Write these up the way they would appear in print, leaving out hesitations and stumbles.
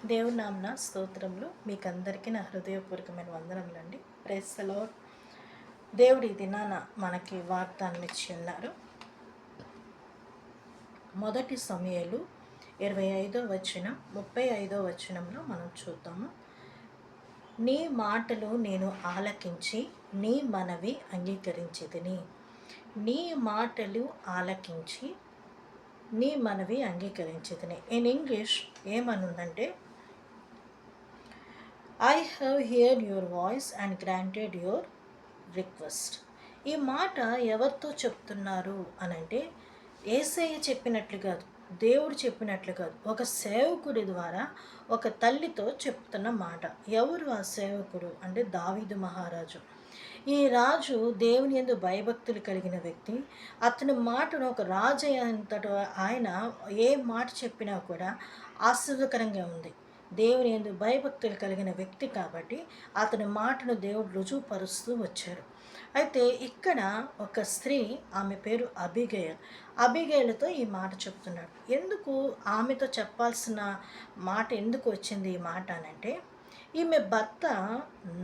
దేవుని నామన స్తోత్రములు మీకందరికీ నా హృదయపూర్వకమైన వందనములండి. Praise the lord. దేవుడు ఈ దినాన మనకి వాగ్దానం ఇచ్చి ఉన్నారు. మొదటి సమూయేలు 25వ వచనం 35వ వచనంలో మనం చూద్దాము. నీ మాటలు నేను ఆలకించి నీ మనవి అంగీకరించితిని. నీ మాటలు ఆలకించి నీ మనవి అంగీకరించితిని. ఇన్ ఇంగ్లీష్ ఏమనుందంటే, I have heard your voice and granted your request. ఈ మాట ఎవరితో చెప్తున్నారు అనంటే, యేసయ్య చెప్పినట్లు కాదు, దేవుడు చెప్పినట్లు కాదు, ఒక సేవకుడి ద్వారా ఒక తల్లితో చెప్తున్న మాట. ఎవరు ఆ సేవకుడు అంటే దావీదు మహారాజు. ఈ రాజు దేవుని యందు భయభక్తులు కలిగిన వ్యక్తి. అతని మాటను ఒక రాజు అంతట ఆయన ఏ మాట చెప్పినా కూడా ఆశీర్వదకరంగా ఉంది. దేవుని యందు భయభక్తులు కలిగిన వ్యక్తి కాబట్టి అతని మాటను దేవుడు రుజువుపరుస్తూ వచ్చారు. అయితే ఇక్కడ ఒక స్త్రీ, ఆమె పేరు అబిగయల్. అబిగయలతో ఈ మాట చెప్తున్నాడు. ఎందుకు ఆమెతో చెప్పాల్సిన మాట ఎందుకు వచ్చింది ఈ మాట అనంటే, ఈమె భర్త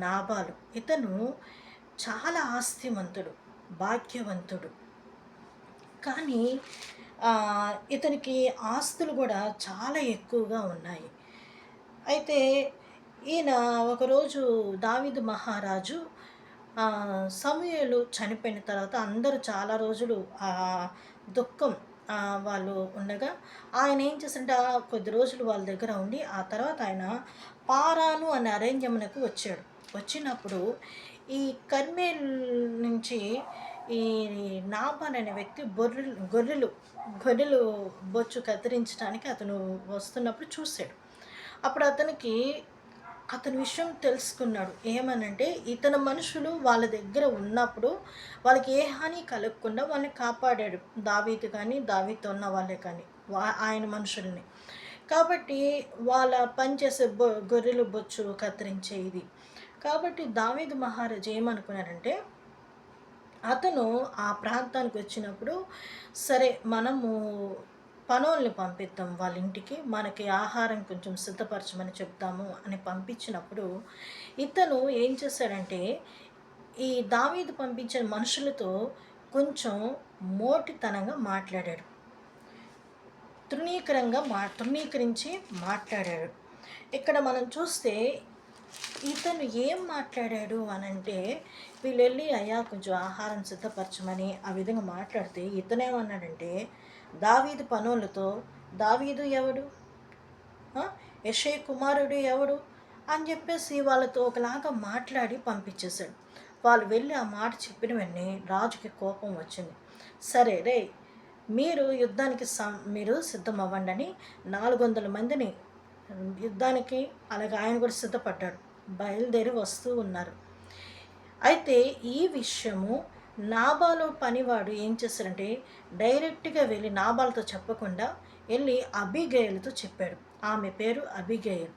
నాబాలు. ఇతను చాలా ఆస్తిమంతుడు, భాగ్యవంతుడు. కానీ ఇతనికి ఆస్తులు కూడా చాలా ఎక్కువగా ఉన్నాయి. అయితే ఈయన ఒకరోజు దావీదు మహారాజు సమూయేలు చనిపోయిన తర్వాత అందరూ చాలా రోజులు దుఃఖం వాళ్ళు ఉండగా ఆయన ఏం చేశారంటే కొద్ది రోజులు వాళ్ళ దగ్గర ఉండి ఆ తర్వాత ఆయన పారాను అనే అరణ్యమునకు వచ్చాడు. వచ్చినప్పుడు ఈ కర్మేల్ నుంచి ఈ నాబాల్ అనే వ్యక్తి గొర్రెలు బొచ్చు కత్తిరించడానికి అతను వస్తున్నప్పుడు చూశాడు. అప్పుడు అతని విషయం తెలుసుకున్నాడు. ఏమనంటే, ఇతని మనుషులు వాళ్ళ దగ్గర ఉన్నప్పుడు వాళ్ళకి ఏ హాని కలగకుండా వాళ్ళని కాపాడాడు. దావీదు కానీ, దావీదుతో ఉన్న వాళ్ళే కానీ ఆయన మనుషుల్ని. కాబట్టి వాళ్ళ పనిచేసే గొర్రెలు బొచ్చు కత్తిరించే ఇది. కాబట్టి దావీదు మహారాజు ఏమనుకున్నారంటే, అతను ఆ ప్రాంతానికి వచ్చినప్పుడు సరే మనము పనోల్ని పంపిద్దాం వాళ్ళ ఇంటికి, మనకి ఆహారం కొంచెం సిద్ధపరచమని చెప్తాము అని పంపించినప్పుడు ఇతను ఏం చేశాడంటే, ఈ దావీదు పంపించిన మనుషులతో కొంచెం మోటితనంగా మాట్లాడాడు. తృణీకరించి మాట్లాడాడు. ఇక్కడ మనం చూస్తే ఇతను ఏం మాట్లాడాడు అనంటే, వీళ్ళు వెళ్ళి అయ్యా కొంచెం ఆహారం సిద్ధపరచమని ఆ విధంగా మాట్లాడితే ఇతనేమన్నాడంటే, దావీదు పనులతో దావీదు ఎవడు, యెషై కుమారుడు ఎవడు అని చెప్పేసి వాళ్ళతో ఒకలాగా మాట్లాడి పంపించేశాడు. వాళ్ళు వెళ్ళి ఆ మాట చెప్పిన వెంటనే రాజుకి కోపం వచ్చింది. సరే రే, మీరు యుద్ధానికి మీరు సిద్ధం అవ్వండి అని 400 మందిని యుద్ధానికి, అలాగే ఆయన కూడా సిద్ధపడ్డాడు, బయలుదేరి వస్తూ ఉన్నారు. అయితే ఈ విషయము నాబాలు పనివాడు ఏం చేశారంటే, డైరెక్ట్గా వెళ్ళి నాబాలుతో చెప్పకుండా వెళ్ళి అబిగయలతో చెప్పాడు. ఆమె పేరు అబిగయల్.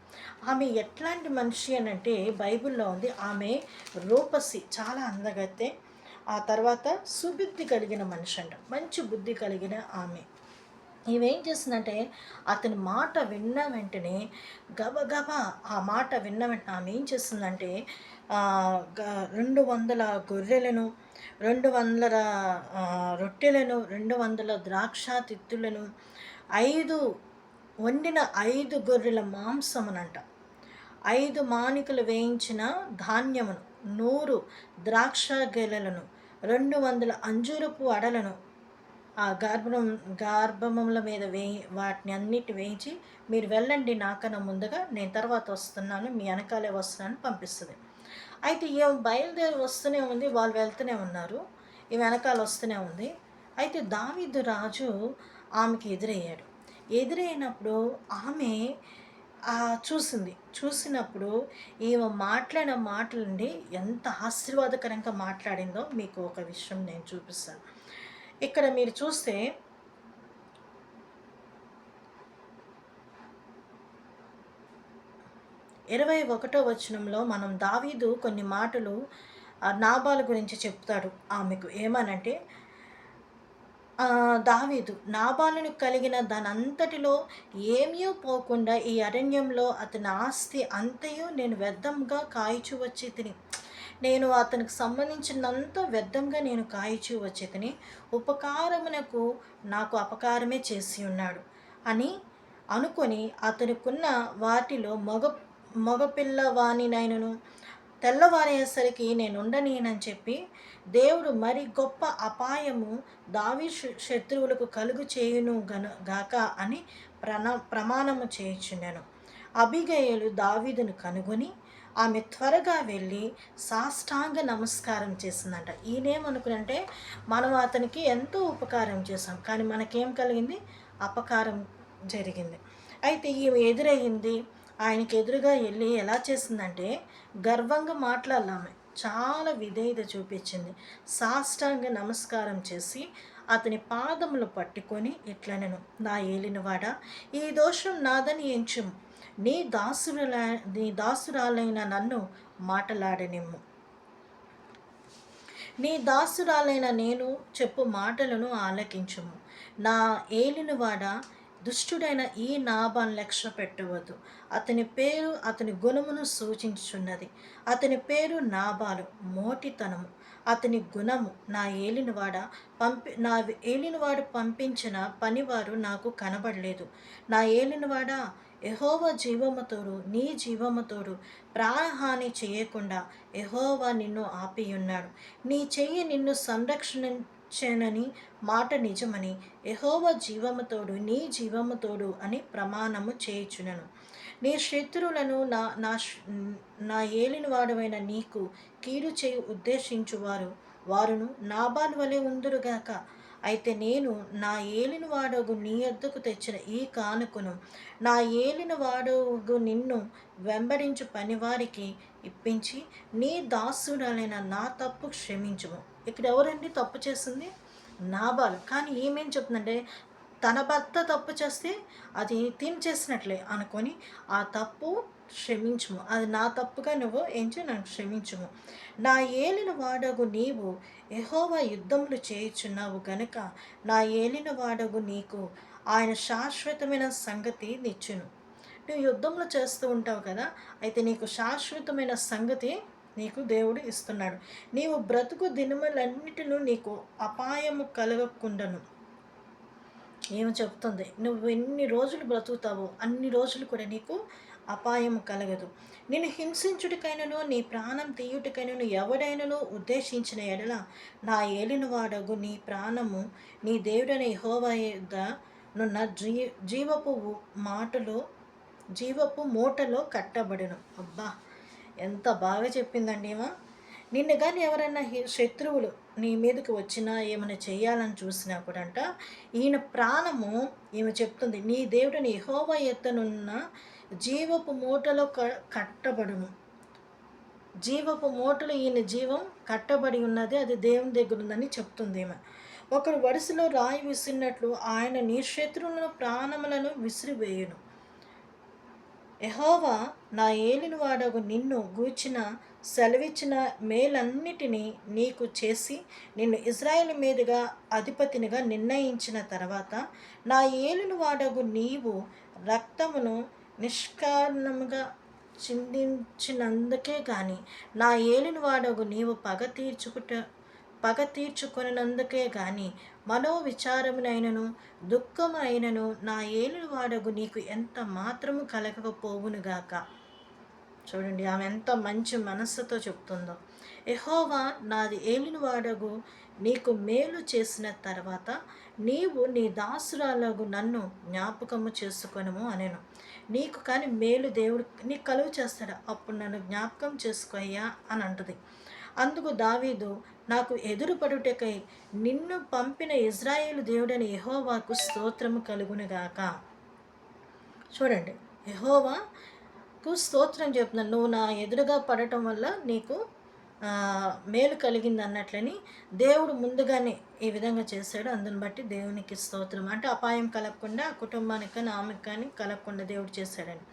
ఆమె ఎట్లాంటి మనిషి అనంటే బైబిల్లో ఉంది, ఆమె రూపసి, చాలా అందగతే, ఆ తర్వాత సుబుద్ధి కలిగిన మనిషి అంట, మంచి బుద్ధి కలిగిన ఆమె. ఇవేం చేసిందంటే, అతని మాట విన్న వెంటనే గబగబా ఆ మాట విన్న వెంటనే ఆమె ఏం చేస్తుందంటే 200 గొర్రెలను, 200 రొట్టెలను, 200 ద్రాక్ష తిత్తులను, 5 గొర్రెల మాంసమునంట, 5 మానికలు వేయించిన ధాన్యమును, 100 ద్రాక్ష గెలలను, 200 అంజూరపు అడలను ఆ గర్భముల మీద వాటిని అన్నిటి వేయించి, మీరు వెళ్ళండి నాకన్నా ముందుగా, నేను తర్వాత వస్తున్నాను, మీ వెనకాలే వస్తున్నాను పంపిస్తుంది. అయితే ఈమె బయలుదేరి వస్తూనే ఉంది, వాళ్ళు వెళ్తూనే ఉన్నారు, ఈ వెనకాల వస్తూనే ఉంది. అయితే దావీదు రాజు ఆమెకి ఎదురైనప్పుడు ఆమె చూసినప్పుడు ఈమె మాట్లాడిన మాటలండి ఎంత ఆశీర్వాదకరంగా మాట్లాడిందో మీకు ఒక విషయం నేను చూపిస్తాను. ఇక్కడ మీరు చూస్తే 21వ వచనంలో మనం దావీదు కొన్ని మాటలు నాబాలు గురించి చెప్తాడు ఆమెకు. ఏమనంటే, దావీదు నాబాలును కలిగిన దానంతటిలో ఏమీ పోకుండా ఈ అరణ్యంలో అతని ఆస్తి అంతయు నేను వ్యర్థంగా కాయిచు వచ్చి తిని, నేను అతనికి సంబంధించినంత వ్యర్థంగా నేను కాయిచు వచ్చి తిని, ఉపకారమునకు నాకు అపకారమే చేసి ఉన్నాడు అని అనుకొని అతనికున్న వాటిలో మగపిల్లవానినైనను తెల్లవారేసరికి నేను ఉండనీనని చెప్పి దేవుడు మరి గొప్ప అపాయము శత్రువులకు కలుగు చేయును గాక అని ప్రమాణము చేయుచుండెను. అబిగయలు దావీదును కనుగొని ఆమె త్వరగా వెళ్ళి సాష్టాంగ నమస్కారం చేసిందంట. ఈయనేమనుకునంటే మనం అతనికి ఎంతో ఉపకారం చేసాం, కానీ మనకేం కలిగింది? అపకారం జరిగింది. అయితే ఈమె ఎదురయ్యింది, ఆయనకి ఎదురుగా వెళ్ళి ఎలా చేసిందంటే గర్వంగా మాట్లాడాలామె, చాలా విధేయత చూపించింది. సాష్టాంగ నమస్కారం చేసి అతని పాదములు పట్టుకొని ఇట్లనెను, నా ఏలినవాడా, ఈ దోషం నాదని ఎంచుము, నీ దాసురాలైన నన్ను మాటలాడనిమ్ము, నీ దాసురాలైన నేను చెప్పు మాటలను ఆలకించుము. నా ఏలినవాడ, దుష్టుడైన ఈ నాబాను లక్ష్య పెట్టవద్దు. అతని పేరు అతని గుణమును సూచించుచున్నది. అతని పేరు నాబాలు, మోటితనము. అతని గుణము, నా ఏలినవాడు పంపించిన పనివారు నాకు కనబడలేదు. నా ఏలినవాడా, యెహోవా జీవముతోడు, నీ జీవముతోడు ప్రాణహాని చేయకుండా యెహోవా నిన్ను ఆపియున్నాడు. నీ చెయ్యి నిన్ను సంరక్షించెనని మాట నిజమని యెహోవా జీవముతోడు, నీ జీవముతోడు అని ప్రమాణము చేయుచునను. నీ శత్రువులను నా ఏలినవాడవైన నీకు కీడు చేయి ఉద్దేశించువారు వారును నాబాలు వలె ఉందురుగాక. అయితే నేను నా ఏలినవాడగు నీ యొద్దకు తెచ్చిన ఈ కానుకను నా ఏలినవాడగు నిన్ను వెంబడించు పనివారికి ఇప్పించి నీ దాసురాలైన నా తప్పు క్షమించుము. ఇక్కడ ఎవరండి తప్పు చేసింది? నాబాలు. కానీ ఏమేం చెప్తుందంటే తన భర్త తప్పు చేస్తే అది తిని చేసినట్లే అనుకొని ఆ తప్పు క్షమించుము, అది నా తప్పుగా నువ్వు ఎంచి నన్ను క్షమించుము. నా ఏలిన వాడగు నీవు యెహోవా యుద్ధములు చేయుచున్నావు గనుక నా ఏలిన వాడగు నీకు ఆయన శాశ్వతమైన సంగతి నిచ్చును. నువ్వు యుద్ధములు చేస్తూ ఉంటావు కదా, అయితే నీకు శాశ్వతమైన సంగతి నీకు దేవుడు ఇస్తున్నాడు. నీవు బ్రతుకు దినములన్నిటిలో నీకు అపాయము కలగకుండాను. ఏమి చెప్తుంది, నువ్వు ఎన్ని రోజులు బ్రతుకుతావో అన్ని రోజులు కూడా నీకు అపాయం కలగదు. నేను హింసించుటికైనను నీ ప్రాణం తీయుటికైనను ఎవడైనను ఉద్దేశించిన ఎడల నా ఏలినవాడగు నీ ప్రాణము నీ దేవుడైన యెహోవా యొద్ద నున్న జీవపు మూటలో కట్టబడును. అబ్బా, ఎంత బాగా చెప్పిందండి ఏమో. నిన్ను కానీ ఎవరైనా శత్రువులు నీ మీదకి వచ్చినా ఏమైనా చేయాలని చూసినా కూడా అంట, ఈయన ప్రాణము ఈమె చెప్తుంది నీ దేవుడిని యెహోవా ఎత్తనున్న జీవపు మూటలో కట్టబడును. జీవపు మూటలో ఈయన జీవం కట్టబడి ఉన్నది, అది దేవుని దగ్గర ఉందని చెప్తుంది ఈమె. ఒకడు వరుసలో రాయి విసిరినట్లు ఆయన నీ శత్రువులను ప్రాణములను విసిరివేయును. యెహోవా నా ఏలినవాడగు నిన్ను గూర్చిన సెలవిచ్చిన మేలన్నిటినీ నీకు చేసి నిన్ను ఇజ్రాయేలు మీదుగా అధిపతినిగా నిర్ణయించిన తర్వాత నా ఏలినవాడగు నీవు రక్తమును నిష్కారణముగా చిందించినందుకే కానీ నా ఏలినవాడగు నీవు పగ తీర్చుకొనినందుకే కానీ మనోవిచారమునైనను దుఃఖమైనను నా ఏలినవాడగు నీకు ఎంత మాత్రము కలగకపోవునుగాక. చూడండి ఆమె ఎంత మంచి మనస్సుతో చెప్తుందో. యెహోవా నాది ఏలినవాడగు నీకు మేలు చేసిన తర్వాత నీవు నీ దాసురాలగు నన్ను జ్ఞాపకము చేసుకొనుము అనెను. నీకు కానీ మేలు దేవుడు నీకు కలుగు చేస్తాడు, అప్పుడు నన్ను జ్ఞాపకం చేసుకోయ్యా అని అంటుంది. అందుకు దావీదు, నాకు ఎదురుపడుటకై నిన్ను పంపిన ఇజ్రాయేలు దేవుడని యెహోవాకు స్తోత్రము కలుగునుగాక. చూడండి, యెహోవాకు స్తోత్రం చెప్తున్నాను. నువ్వు నా ఎదురుగా పడటం వల్ల నీకు మేలు కలిగింది అన్నట్లని దేవుడు ముందుగానే ఈ విధంగా చేశాడు. అందుని బట్టి దేవునికి స్తోత్రం. అంటే అపాయం కలగకుండా ఆ కుటుంబానికి కానీ ఆమెకు కానీ కలగకుండా దేవుడు చేశాడని.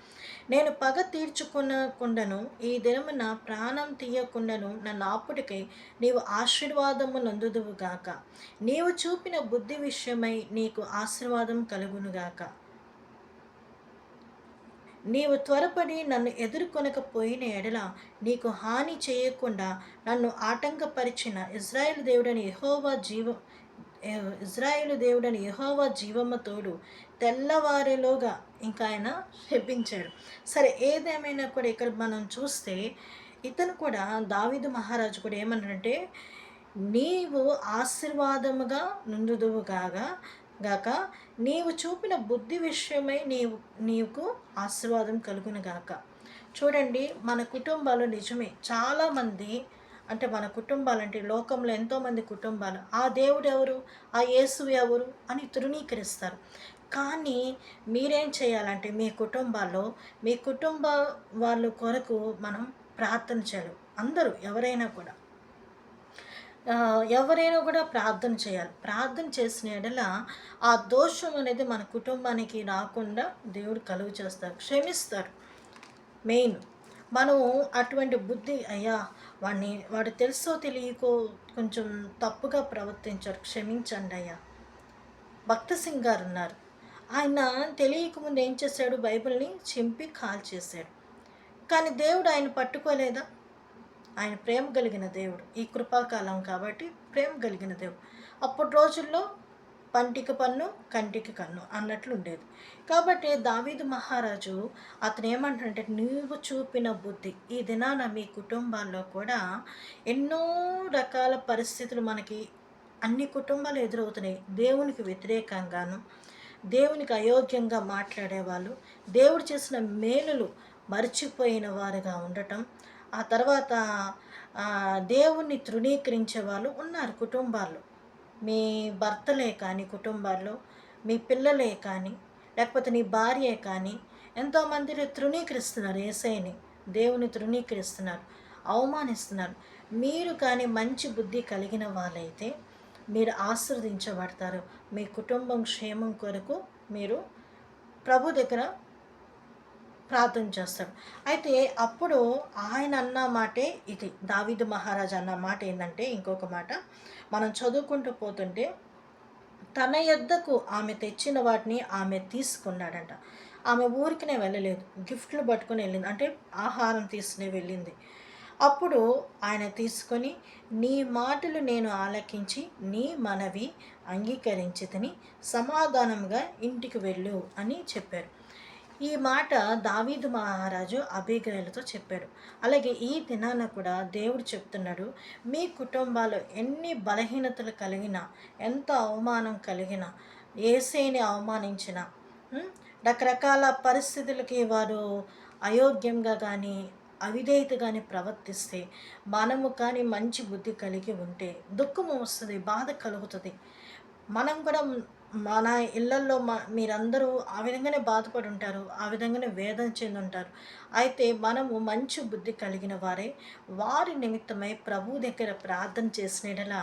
నేను పగ తీర్చుకొనకుండాను ఈ దినమున ప్రాణం తీయకుండాను నన్ను ఆపుటకై నీవు ఆశీర్వాదము నందుదువు గాక. నీవు చూపిన బుద్ధి విషయమై నీకు ఆశీర్వాదం కలుగునుగాక. నీవు త్వరపడి నన్ను ఎదుర్కొనకపోయిన ఎడల నీకు హాని చేయకుండా నన్ను ఆటంకపరిచిన ఇజ్రాయేలు దేవుడని యెహోవా జీవము తోడు. తెల్లవారేలోగా ఇంకా ఆయన శపించాడు. సరే, ఏదేమైనా కూడా ఇక్కడ మనం చూస్తే ఇతను కూడా దావీదు మహారాజు కూడా ఏమన్నాడంటే, నీవు ఆశీర్వాదముగా నుండుదువు గాక, నీవు చూపిన బుద్ధి విషయమై నీకు ఆశీర్వాదం కలుగును గాక. చూడండి, మన కుటుంబాలు నిజమే చాలామంది, అంటే మన కుటుంబాలంటే లోకంలో ఎంతోమంది కుటుంబాలు ఆ దేవుడు ఎవరు, ఆ యేసు ఎవరు అని తృణీకరిస్తారు. కానీ మీరేం చేయాలంటే మీ కుటుంబాల్లో మీ కుటుంబ వాళ్ళ కొరకు మనం ప్రార్థన చేయాలి. అందరూ ఎవరైనా కూడా ప్రార్థన చేయాలి. ప్రార్థన చేసిన ఎడల ఆ దోషం అనేది మన కుటుంబానికి రాకుండా దేవుడు కలుగు చేస్తారు, క్షమిస్తారు. మెయిన్ మనం అటువంటి బుద్ధి, అయ్యా వాడు తెలుసో తెలియకో కొంచెం తప్పుగా ప్రవర్తించారు, క్షమించండి అయ్యా. భక్త సింగ్ గారు ఉన్నారు. ఆయన తెలియకముందు ఏం చేశాడు, బైబిల్ని చింపి కాల్చేశాడు. కానీ దేవుడు ఆయన పట్టుకోలేదా? ఆయన ప్రేమ కలిగిన దేవుడు. ఈ కృపాకాలం కాబట్టి ప్రేమ కలిగిన దేవుడు. అప్పటి రోజుల్లో పంటికి పన్ను కంటికి కన్ను అన్నట్లు ఉండేది. కాబట్టి దావీదు మహారాజు అతను ఏమంటాడంటే, నీవు చూపిన బుద్ధి. ఈ దినాన మీ కుటుంబాల్లో కూడా ఎన్నో రకాల పరిస్థితులు మనకి అన్ని కుటుంబాలు ఎదురవుతున్నాయి. దేవునికి వ్యతిరేకంగాను, దేవునికి అయోగ్యంగా మాట్లాడేవాళ్ళు, దేవుడు చేసిన మేలులు మర్చిపోయిన వారుగా ఉండటం, ఆ తర్వాత దేవుణ్ణి తృణీకరించే వాళ్ళు ఉన్నారు కుటుంబాల్లో. మీ భర్తలే కానీ కుటుంబాల్లో, మీ పిల్లలే కానీ, లేకపోతే నీ భార్యే కానీ ఎంతోమంది తృణీకరిస్తున్నారు యేసయ్యని, దేవుని తృణీకరిస్తున్నారు, అవమానిస్తున్నారు. మీరు కానీ మంచి బుద్ధి కలిగిన వాళ్ళైతే మీరు ఆశీర్వదించబడతారు. మీ కుటుంబం క్షేమం కొరకు మీరు ప్రభు దగ్గర ప్రార్థన చేస్తాడు. అయితే అప్పుడు ఆయన అన్న మాటే ఇది, దావీదు మహారాజు అన్న మాట ఏంటంటే, ఇంకొక మాట మనం చదువుకుంటూ పోతుంటే, తన యొద్దకు ఆమె తెచ్చిన వాటిని ఆమె తీసుకున్నాడంట. ఆమె ఊరికనే వెళ్ళలేదు, గిఫ్ట్లు పట్టుకొని వెళ్ళింది, అంటే ఆహారం తీసుకుని వెళ్ళింది. అప్పుడు ఆయన తీసుకొని, నీ మాటలు నేను ఆలకించి నీ మనవి అంగీకరించితిని, సమాధానంగా ఇంటికి వెళ్ళు అని చెప్పారు. ఈ మాట దావీదు మహారాజు అబీగయలతో చెప్పాడు. అలాగే ఈ దినాన కూడా దేవుడు చెప్తున్నాడు, మీ కుటుంబాల్లో ఎన్ని బలహీనతలు కలిగినా, ఎంత అవమానం కలిగినా, యేసయ్యని అవమానించిన, రకరకాల పరిస్థితులకి వారు అయోగ్యంగా కానీ అవిధేయత కానీ ప్రవర్తిస్తే, మనము కానీ మంచి బుద్ధి కలిగి ఉంటే దుఃఖము వస్తుంది, బాధ కలుగుతుంది. మనం కూడా మన ఇళ్ళల్లో మీరందరూ ఆ విధంగానే బాధపడి ఉంటారు, ఆ విధంగానే వేదన చెంది ఉంటారు. అయితే మనము మంచి బుద్ధి కలిగిన వారి నిమిత్తమై ప్రభు దగ్గర ప్రార్థన చేసినలా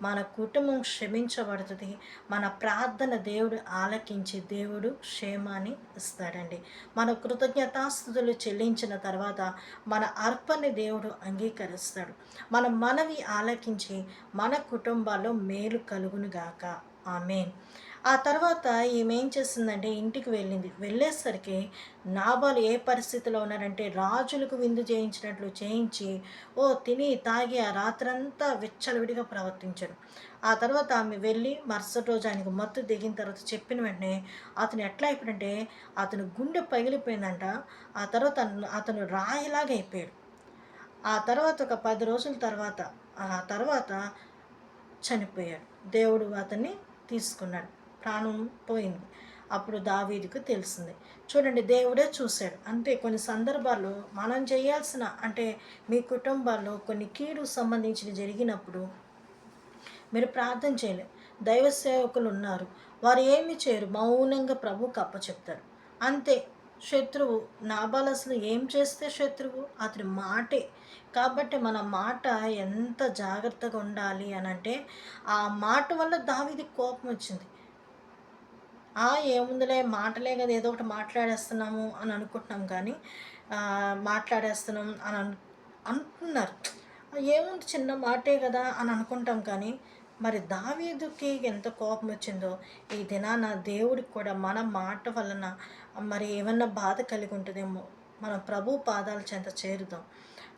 మన కుటుంబం క్షమించబడుతుంది. మన ప్రార్థన దేవుడు ఆలకించి దేవుడు క్షేమాన్ని ఇస్తాడండి. మన కృతజ్ఞతాస్తుతులు చెల్లించిన తర్వాత మన అర్పణని దేవుడు అంగీకరిస్తాడు. మన మనవి ఆలకించి మన కుటుంబాల్లో మేలు కలుగునుగాక. ఆమేన్. ఆ తర్వాత ఈమె ఏం చేసిందంటే ఇంటికి వెళ్ళేసరికి నాబాలు ఏ పరిస్థితిలో ఉన్నారంటే, రాజులకు విందు చేయించినట్లు చేయించి తిని తాగి ఆ రాత్రంతా విచ్చలవిడిగా ప్రవర్తించాడు. ఆ తర్వాత ఆమె వెళ్ళి మరుసటి రోజు ఆయనకు మత్తు దిగిన తర్వాత చెప్పిన వెంటనే అతను ఎట్లా అయిపోయాడంటే, అతను గుండె పగిలిపోయిందంట. ఆ తర్వాత అతను రాయిలాగా అయిపోయాడు. ఆ తర్వాత ఒక 10 రోజుల తర్వాత చనిపోయాడు. దేవుడు అతన్ని తీసుకున్నాడు, ప్రాణం పోయింది. అప్పుడు దావీదుకు తెలిసింది. చూడండి, దేవుడే చూశాడు. అంటే కొన్ని సందర్భాల్లో మనం చేయాల్సిన, అంటే మీ కుటుంబాల్లో కొన్ని కీడు సంబంధించిన జరిగినప్పుడు మీరు ప్రార్థన చేయలేరు. దైవ సేవకులు ఉన్నారు, వారు ఏమి చేయరు, మౌనంగా ప్రభువుకు అప్పచెప్తారు, అంతే. శత్రువు. నాబాల్ అసలు ఏం చేస్తే శత్రువు? అతని మాటే. కాబట్టి మన మాట ఎంత జాగ్రత్తగా ఉండాలి అనంటే, ఆ మాట వల్ల దావీదుకి కోపమొచ్చింది. ఏముందిలే మాటలే గదా! ఏదో ఒకటి మాట్లాడేస్తున్నాము అని అనుకుంటున్నాం కానీ, మాట్లాడేస్తున్నాం అని అనుకున్నారు. ఏముంది చిన్న మాటే గదా అని అనుకుంటాం కానీ, మరి దావీదుకి ఎంత కోపమొచ్చిందో, ఈ దినాన దేవుడికి కూడా మన మాట వలన మరి ఏమన్నా బాధ కలిగి ఉంటదేమో. మనం ప్రభు పాదాల చెంత చేరుదాం.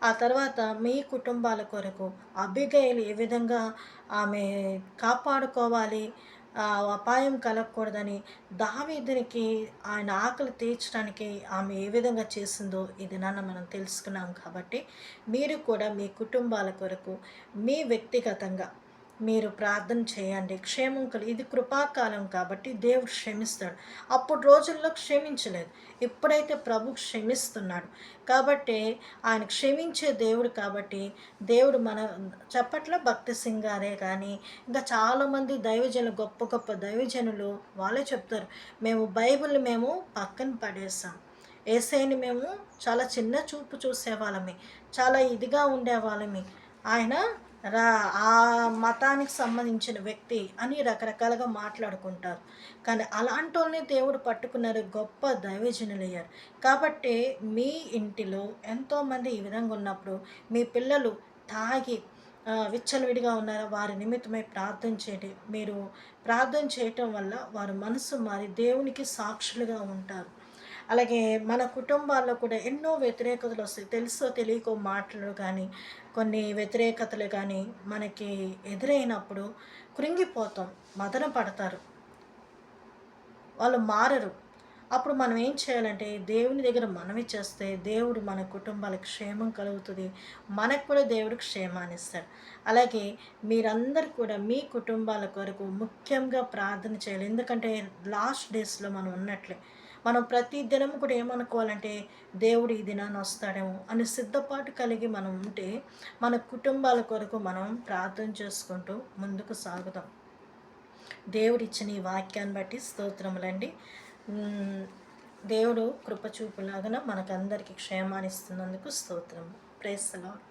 ఆ తర్వాత మీ కుటుంబాల కొరకు అబిగయీలు ఏ విధంగా ఆమె కాపాడుకోవాలి, అపాయం కలగకూడదని దావీదునికి ఆయన ఆకలి తీర్చడానికి ఆమె ఏ విధంగా చేసిందో ఈ దినాన మనం తెలుసుకున్నాం కాబట్టి, మీరు కూడా మీ కుటుంబాల కొరకు మీ వ్యక్తిగతంగా మీరు ప్రార్థన చేయండి. ఇది కృపాకాలం కాబట్టి దేవుడు క్షమిస్తాడు. అప్పుడు రోజుల్లో క్షమించలేదు. ఇప్పుడైతే ప్రభు క్షమిస్తున్నాడు. కాబట్టి ఆయన క్షమించే దేవుడు కాబట్టి, దేవుడు మన చెప్పట్ల భక్తి సింగ్ గారే కానీ, ఇంకా చాలామంది దైవజనులు గొప్ప గొప్ప దైవజనులు వాళ్ళే చెప్తారు. మేము బైబిల్‌ని మేము పక్కన పడేసాం. యేసయ్యని మేము చాలా చిన్న చూపు చూసేవాళ్ళమి. చాలా ఇదిగా ఉండేవాళ్ళమి. ఆయన రా ఆ మతానికి సంబంధించిన వ్యక్తి అని రకరకాలుగా మాట్లాడుకుంటారు. కానీ అలాంటోళ్ళని దేవుడు పట్టుకున్నారు. గొప్ప దైవజనులయ్యారు. కాబట్టి మీ ఇంటిలో ఎంతోమంది ఈ విధంగా ఉన్నప్పుడు మీ పిల్లలు తాగి విచ్చలవిడిగా ఉన్నారా? వారి నిమిత్తమై ప్రార్థన చేయండి. మీరు ప్రార్థన చేయటం వల్ల వారి మనసు మారి దేవునికి సాక్షులుగా ఉంటారు. అలాగే మన కుటుంబాల్లో కూడా ఎన్నో వ్యతిరేకతలు వస్తాయి. తెలుసో తెలియకో మాటలు కానీ, కొన్ని వ్యతిరేకతలు కానీ మనకి ఎదురైనప్పుడు కృంగిపోతాం, మదన పడతారు, వాళ్ళు మారరు. అప్పుడు మనం ఏం చేయాలంటే దేవుని దగ్గర మనవి చేస్తే దేవుడు మన కుటుంబాలకు క్షేమం కలుగుతుంది. మనకు కూడా దేవుడు క్షేమాన్ని ఇస్తాడు. అలాగే మీరందరూ కూడా మీ కుటుంబాల కొరకు ముఖ్యంగా ప్రార్థన చేయాలి. ఎందుకంటే లాస్ట్ డేస్‌లో మనం ఉన్నట్లే. మనం ప్రతి దినం కూడా ఏమనుకోవాలంటే దేవుడు ఈ దినాన వస్తాడేమో అని సిద్ధపాటు కలిగి మనం ఉంటే మన కుటుంబాల కొరకు మనం ప్రార్థన చేసుకుంటూ ముందుకు సాగుదాం. దేవుడిచ్చిన ఈ వాక్యాన్ని బట్టి స్తోత్రములండి. దేవుడు కృప చూపులాగున మనకందరికీ క్షేమాన్ని ఇస్తున్నందుకు స్తోత్రం. Praise the lord.